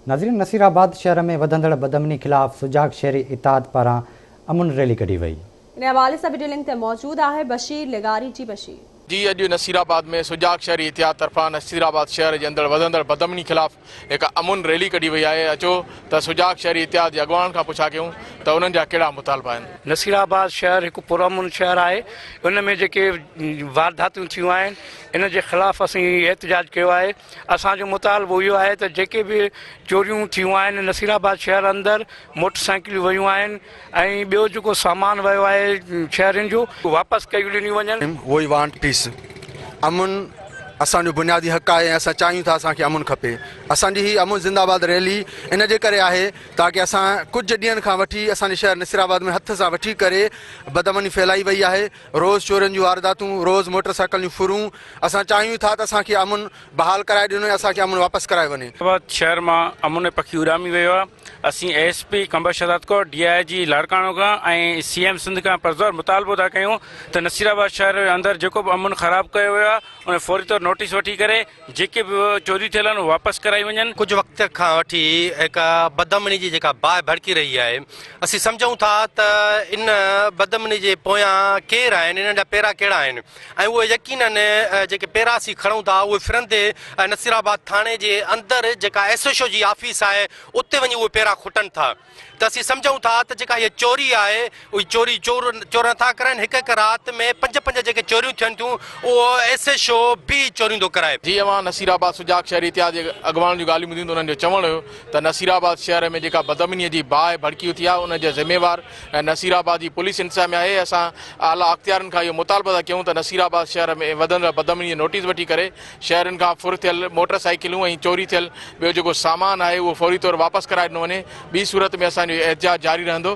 नाज़रीन, नसीराबाद शहर में वधंदड़ बदमनी खिलाफ़ सुजाग शहरी इताद पारां अमुन रैली कढी वई। इन हवाले सां वीडियो लिंक ते मौजूद है बशीर लेगारी जी। बशीर जी, अॼु नसीराबाद में सुजाग शहरी इतिहाद तरफ़ां नसीराबाद शहर के अंदर वधंदड़ बदमनी खिलाफ़ एक अमुन रैली कढी वई है। अचो त सुजाग शहरी इतिहाद जे अॻवान खां पुछा कयूं त उन्हनि जा कहिड़ा मुतालबा आहिनि। नसीराबाद शहर एक पुरअमन शहर है। उन में जेके वारदातूं थियूं आहिनि इन जे ख़िलाफ़ असीं एहतजाज कियो आहे। असांजो मुतालबो इहो आहे त जेके बि चोरियूं थियूं आहिनि नसीराबाद शहर अंदरि मोटरसाइकिलूं वियूं आहिनि ऐं ॿियो जेको सामान वियो आहे शहरनि जो वापसि कयूं ॾिनियूं वञनि। We want peace. अमुन असांजो बुनियादी हक़ आहे ऐं असां चाहियूं था असांखे अमुन खपे। असांजी ही अमुन ज़िंदाबाद रैली इन जे करे आहे ताकि असां कुझु ॾींहंनि खां वठी असांजे शहर नसीराबाद में हथ सां वठी करे बदमनी फैलाई वई आहे। रोज़ चोरियुनि जूं वारदातूं, रोज़ मोटरसाइकिल जूं फुरूं। असां चाहियूं था त असांखे अमुन बहाल कराए ॾिनो ऐं असांखे अमुन वापसि कराए वञे। शहर मां अमुन पखी उॾामी वियो आहे। असीं एसपी कंबर शहदाद कौर, DIG लाड़काणो खां ऐं CM सिंध खां परज़ोर मुतालबो था कयूं त नसीराबाद शहर जे अंदरि जेको बि अमुन ख़राब कयो वियो आहे उन फौरी तौर नोटिस वठी करे जेके बि चोरी थियल आहिनि वापसि कराई वञनि। कुछ वक्त खां वठी एक बदमनी जी जेका बाहि भड़की रही है, असीं सम्झूं था त इन बदमनी जे पोयां केरु आहिनि, इन्हनि जा पेरा कहिड़ा आहिनि ऐं उहे यकीनन जेके पेरा असीं खणूं था उहे फिरंदे नसीराबाद थाणे जे अंदरि जेका SHO जी ऑफिस आहे उते वञी उहे पेरा खुटनि था। त असीं सम्झूं था त जेका इहा चोरी आहे उहा चोर नथा करनि। हिकु हिकु राति में 5 जेके चोरियूं थियनि थियूं उहो SHO बि चोरियूं थो कराए। जीअं मां नसीराबाद सुजाग शहरी इतिहाद जे अॻवान जूं ॻाल्हियूं ॿुधियूं त उन्हनि जो चवणु हुयो त नसीराबाद शहर में जेका बदमनीअ जी बाहि भड़की थी आहे उन जे ज़िम्मेवार नसीराबाद जी पुलिस इंतज़ामिया आहे। असां आला अख़्तियारनि खां इहो मुतालबो था कयूं त नसीराबाद शहर में वधंदड़ बदमनीअ नोटिस वठी करे शहरनि खां फुर थियल मोटरसाइकिलूं ऐं चोरी थियल ॿियो जेको सामान आहे उहो फौरी तौर वापसि कराए ॾिनो वञे। ॿी सूरत में असांजो एहतजाज जारी रहंदो।